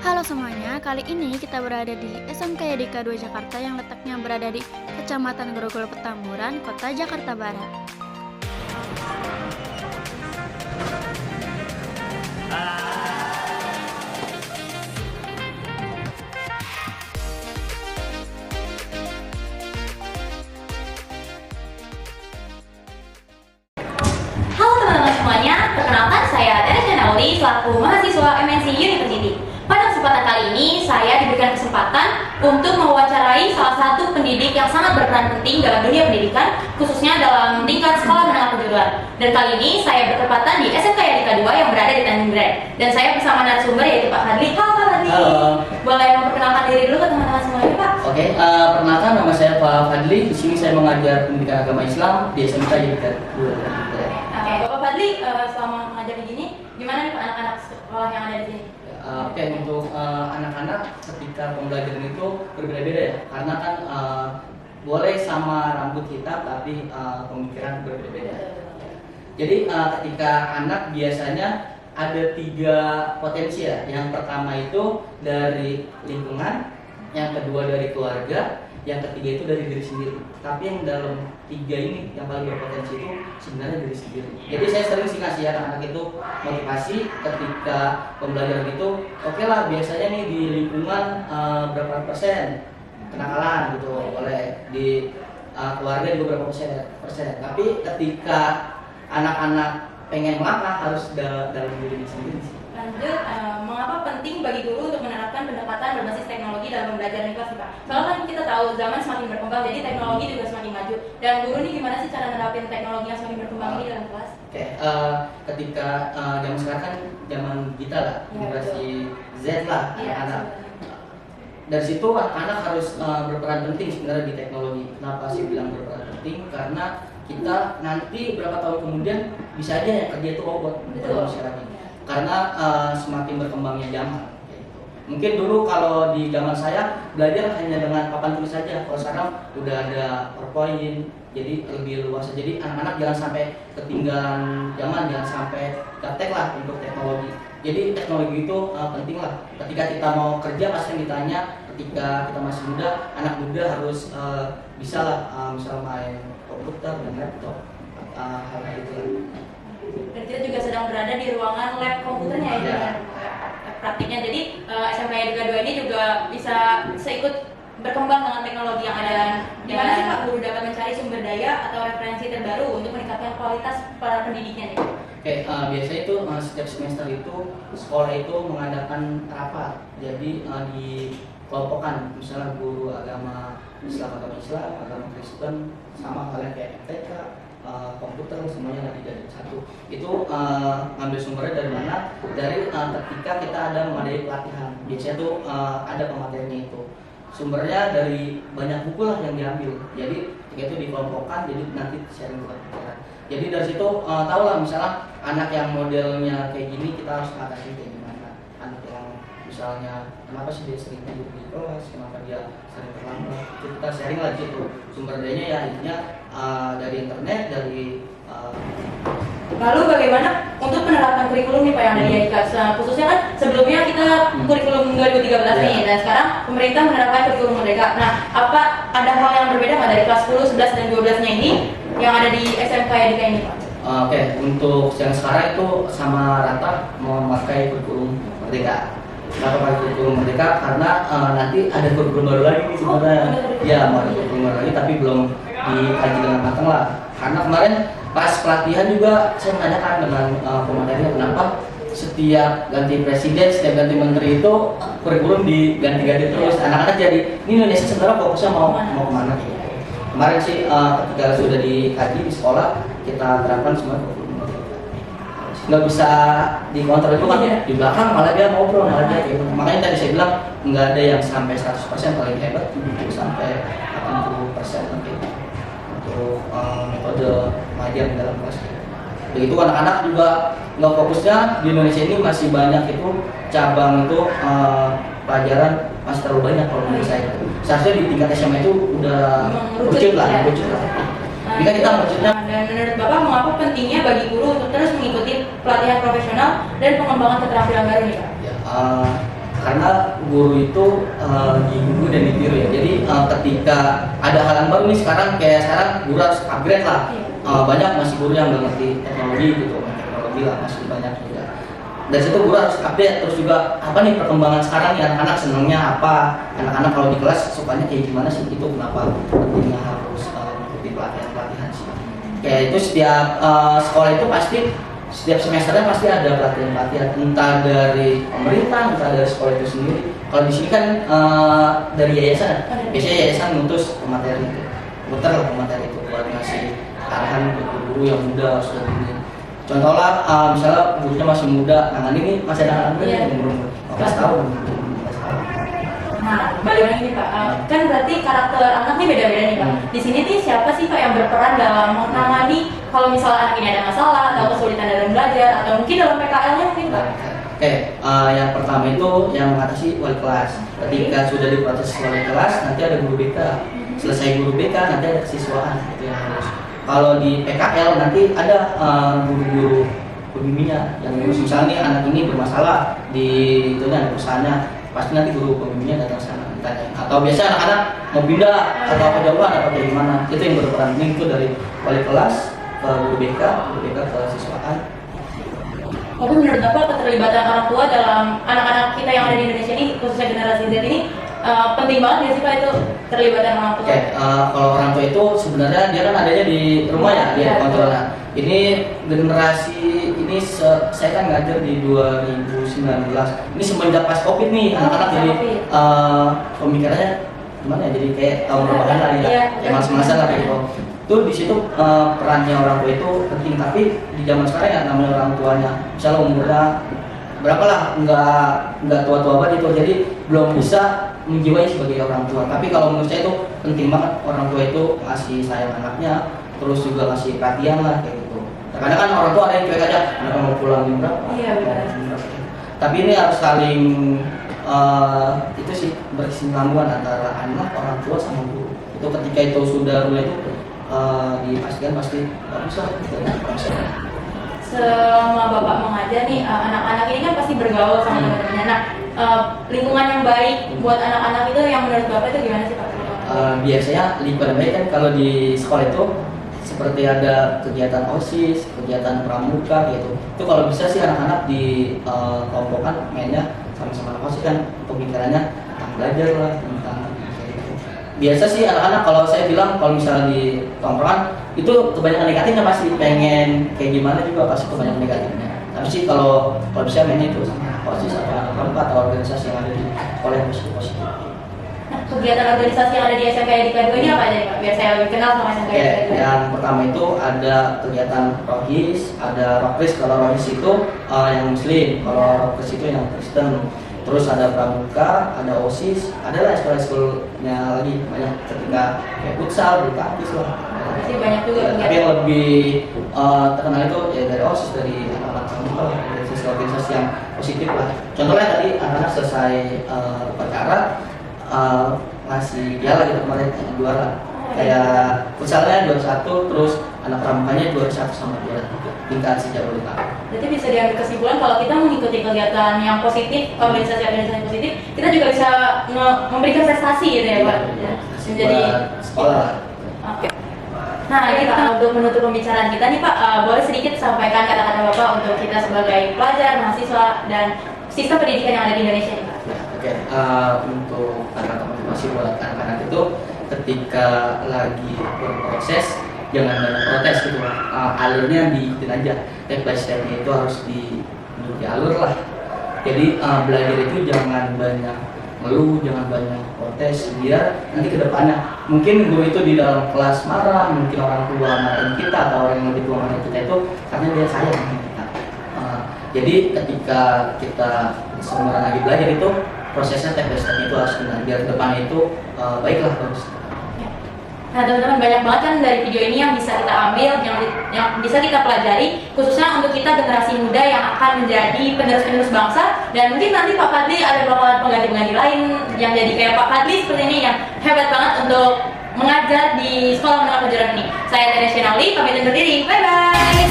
Halo semuanya, kali ini kita berada di SMK YDK 2 Jakarta yang letaknya berada di Kecamatan Grogol Petamburan, Kota Jakarta Barat. Halo teman-teman semuanya, perkenalkan saya Tera Nauli selaku mahasiswa MNC University. Pada kesempatan kali ini, saya diberikan kesempatan untuk mewawancarai salah satu pendidik yang sangat berperan penting dalam dunia pendidikan, khususnya dalam tingkat sekolah menengah kejuruan. Dan kali ini saya bertepatan di SMK YDK 2 yang berada di Tanjung Duren. Dan saya bersama narasumber yaitu Pak Fadli. Halo Pak Fadli. Halo. Boleh memperkenalkan diri dulu ke teman-teman semuanya, Pak? Oke, perkenalkan nama saya Pak Fadli. Di sini saya mengajar pendidikan agama Islam di SMK YDK 2. Oke, Bapak Fadli, selama mengajar di sini, gimana nih Pak anak-anak sekolah yang ada di sini? Oke, untuk anak-anak ketika pembelajaran itu berbeda-beda ya, karena kan boleh sama rambut hitam tapi pemikiran berbeda-beda. Jadi ketika anak biasanya ada 3 potensi ya. Yang pertama itu dari lingkungan, yang kedua dari keluarga, yang ketiga itu dari diri sendiri. Tapi yang dalam 3 ini yang paling berpotensi itu sebenarnya diri sendiri. Jadi saya sering sih ngasih anak-anak itu motivasi ketika pembelajaran itu, oke lah biasanya nih di lingkungan berapa persen kenakalan gitu, oleh di keluarga juga berapa persen. Tapi ketika anak-anak pengen melangkah harus dalam diri sendiri sih. Lanjut, mengapa penting bagi guru untuk menerapkan pendekatan berbasis teknologi dalam pembelajaran di kelas nih Pak? Soalnya kan kita tahu zaman semakin berkembang, jadi teknologi juga semakin maju. Dan guru ini gimana sih cara menerapkan teknologi yang semakin berkembang ini dalam kelas? Oke, ketika zaman sekarang kan zaman kita lah, generasi Z lah, anak-anak. Dari situ anak harus berperan penting sebenarnya di teknologi. Kenapa sih bilang berperan penting? Karena kita nanti berapa tahun kemudian bisa aja yang kerja itu robot. Betul. Karena semakin berkembangnya zaman. Gitu. Mungkin dulu kalau di zaman saya belajar hanya dengan papan tulis saja. Kalau sekarang udah ada PowerPoint, jadi lebih luas. Jadi anak-anak jangan sampai ketinggalan zaman, jangan sampai gaptek lah untuk teknologi. Jadi teknologi itu penting lah. Ketika kita mau kerja pasti ditanya. Ketika kita masih muda, anak muda harus bisa lah, misal main komputer dan laptop, hal-hal itu lah. Dan kita juga sedang berada di ruangan lab komputernya ya, dengan praktiknya. Jadi SMK YDK 2 ini juga bisa seikut berkembang dengan teknologi yang ada. Gimana sih Pak guru dapat mencari sumber daya atau referensi terbaru untuk meningkatkan kualitas para pendidiknya nih? Oke, biasanya itu setiap semester itu sekolah itu mengadakan rapat. Jadi dikelompokkan, misalnya guru agama Islam, agama Kristen, sama kalian kayak MTK, komputer semuanya nanti jadi satu. Itu ngambil sumbernya dari mana? Dari ketika kita ada memadai pelatihan. Biasanya tuh ada pematerinya itu. Sumbernya dari banyak buku lah yang diambil. Jadi ketika itu dikelompokkan, jadi nanti sharing pelajaran. Jadi dari situ tahu lah misalnya anak yang modelnya kayak gini kita harus ngatasin kayak gimana. Anak yang misalnya kenapa sih dia sering tidur di kelas, kenapa dia sering terlambat, itu kita sharing lah di situ. Sumber dayanya ya intinya dari internet, dari Lalu bagaimana untuk penerapan kurikulum nih Pak yang ada di YDK? Khususnya kan sebelumnya kita kurikulum 2013 nih, dan sekarang pemerintah menerapkan kurikulum merdeka. Nah, apa ada hal yang berbeda nggak dari kelas 10, 11, dan 12-nya ini yang ada di SMK YDK ini Pak? Oke, untuk yang sekarang itu sama rata memakai kurikulum merdeka. Kenapa pakai kurikulum merdeka? Karena nanti ada kurikulum baru lagi nih sebenarnya. Ya, mau ada kurikulum baru lagi tapi belum dikaji dengan matang lah. Karena kemarin pas pelatihan juga saya menanyakan dengan pematerinya kenapa setiap ganti presiden, setiap ganti menteri itu kurikulum diganti-ganti terus. Anak-anak jadi ini Indonesia sebenarnya fokusnya mau kemana gitu. Kemarin sih ketika sudah dikaji di sekolah kita terapkan semua kurikulum. Nggak bisa dikontrol itu kan di belakang malah dia ngobrol malah dia gitu. Makanya tadi saya bilang nggak ada yang sampai 100% paling hebat, sampai 80% nanti untuk metode pengajaran dalam kelas. Begitu anak-anak juga nggak fokusnya di Indonesia ini masih banyak itu cabang itu pelajaran masih terlalu banyak kalau menurut saya. Seharusnya di tingkat SMA itu udah rucut lah. Jika kita maksudnya. Dan menurut Bapak, mengapa pentingnya bagi guru untuk terus mengikuti pelatihan profesional dan pengembangan keterampilan baru nih Pak? Ya, karena guru itu diguru dan ditiru ya. Jadi ketika ada hal yang baru nih sekarang guru harus upgrade lah. Banyak masih guru yang nggak ngerti teknologi gitu, teknologi lah masih banyak juga. Dari situ guru harus update terus juga apa nih perkembangan sekarang nih, anak-anak senangnya apa, anak-anak kalau di kelas sukanya kayak gimana sih, itu kenapa pentingnya harus mengikuti pelatihan sih. Kayak itu setiap sekolah itu pasti setiap semesternya pasti ada pelatihan entah dari pemerintah, entah dari sekolah itu sendiri. Kalau di sini kan dari yayasan, biasanya yayasan ngutus materi itu, muter lah materi itu buat ngasih arahan untuk guru yang muda sudah ini. Contoh lah, misalnya gurunya masih muda, nah ini masih ada anak muda yang umur 14 tahun. Nah, bagaimana ini Pak? Kan berarti karakter anak ini beda-beda nih Pak. Di sini nih siapa sih Pak yang berperan dalam menangani kalau misalnya anak ini ada masalah atau kesulitan dalam belajar atau mungkin dalam PKL-nya mungkin Pak? Oke, yang pertama itu yang mengatasi wali kelas. Ketika sudah diproses wali kelas, nanti ada guru BK. Selesai guru BK, nanti ada kesiswaan. Itu yang harus. Kalau di PKL nanti ada guru-guru pembimbingnya yang misalnya nih anak ini bermasalah di itunya perusahaannya, pasti nanti guru pembimbingnya datang sana ditanya. Atau biasa anak-anak mau pindah atau apa jauhan atau kayak gimana, itu yang berperan. Itu dari wali kelas ke guru BK ke siswaan. Tapi menurut Bapak keterlibatan orang tua dalam anak-anak kita yang ada di Indonesia ini, khususnya generasi Z ini penting banget nggak sih Pak itu terlibatan orang tua? Kalau orang tua itu sebenarnya dia kan adanya di rumah ya, dia kontrolnya. Ini generasi ini saya kan ngajar di 2019. Ini semenjak pas COVID nih anak-anak jadi pemikirannya gimana ya? Jadi kayak tahun rebahan lah ya, kayak mas-masan lah kayak gitu. Itu di situ perannya orang tua itu penting, tapi di zaman sekarang ya namanya orang tuanya misalnya umurnya berapa lah, nggak tua-tua banget itu, jadi belum bisa menjiwai sebagai orang tua. Tapi kalau menurut saya itu penting banget orang tua itu ngasih sayang anaknya, terus juga ngasih perhatian lah kayak gitu. Kadang kan orang tua ada yang cuek aja, anak mau pulang jam berapa? Iya benar. Tapi ini harus saling itu sih berkesinambungan antara anak, orang tua sama guru. Itu ketika itu sudah mulai itu dipastikan pasti bagus lah gitu. Selama Bapak mengajar nih, anak-anak ini kan pasti bergaul sama teman-temannya. Nah, lingkungan yang baik buat anak-anak itu yang menurut Bapak itu gimana sih Pak? Biasanya lingkungan baik kan kalau di sekolah itu seperti ada kegiatan OSIS, kegiatan pramuka gitu. Itu kalau bisa sih anak-anak di kelompokkan mainnya sama-sama OSIS kan, pemikirannya tentang belajar lah, tentang biasa sih anak-anak kalau saya bilang kalau misalnya di tongkrongan itu kebanyakan negatifnya pasti pengen kayak gimana juga pasti kebanyakan negatifnya. Tapi sih kalau bisa mainnya itu sama OSIS atau atau organisasi yang ada di sekolah yang positif. Nah, kegiatan organisasi yang ada di SMK Yadika 2 ini apa aja nih Pak? Biar saya lebih kenal sama SMK Yadika 2. Yang pertama itu ada kegiatan rohis, ada rokris. Kalau rohis itu yang muslim, kalau rokris itu yang Kristen. Terus ada pramuka, ada OSIS, ada lah sekolah-sekolahnya lagi banyak ketika kayak futsal, bulu tangkis lah. Masih banyak juga. Tapi yang lebih terkenal itu ya dari OSIS, dari anak-anak pramuka lah, dari sisi organisasi yang positif lah. Contohnya tadi anak-anak selesai upacara ngasih piala gitu kemarin yang juara. Kayak futsalnya juara 1, terus anak pramukanya juara 1 sama juara 3 tingkat se-Jabodetabek. Berarti bisa diambil kesimpulan kalau kita mengikuti kegiatan yang positif, organisasi-organisasi positif, kita juga bisa memberikan prestasi gitu ya Pak. Menjadi sekolah. Oke. Nah kita untuk menutup pembicaraan kita nih Pak, boleh sedikit sampaikan kata-kata Bapak untuk kita sebagai pelajar, mahasiswa, dan sistem pendidikan yang ada di Indonesia nih Pak. Oke, untuk kata-kata motivasi buat anak-anak itu ketika lagi berproses jangan banyak protes gitu lah, alurnya diikutin aja, step by stepnya itu harus diikuti alur lah. Jadi belajar itu jangan banyak ngeluh, jangan banyak protes, biar nanti ke depannya mungkin guru itu di dalam kelas marah, mungkin orang tua marahin kita atau orang yang lebih tua marahin kita itu karena dia sayang sama kita. Jadi ketika kita semua lagi belajar itu prosesnya step by step itu harus benar, biar ke depannya itu baiklah bagus. Nah teman-teman, banyak banget kan dari video ini yang bisa kita ambil, yang bisa kita pelajari, khususnya untuk kita generasi muda yang akan menjadi penerus-penerus bangsa. Dan mungkin nanti Pak Fadli ada beberapa pengganti-pengganti lain yang jadi kayak Pak Fadli seperti ini, yang hebat banget untuk mengajar di sekolah menengah kejuruan ini. Saya Teresia Nauli, pamit undur diri, bye-bye.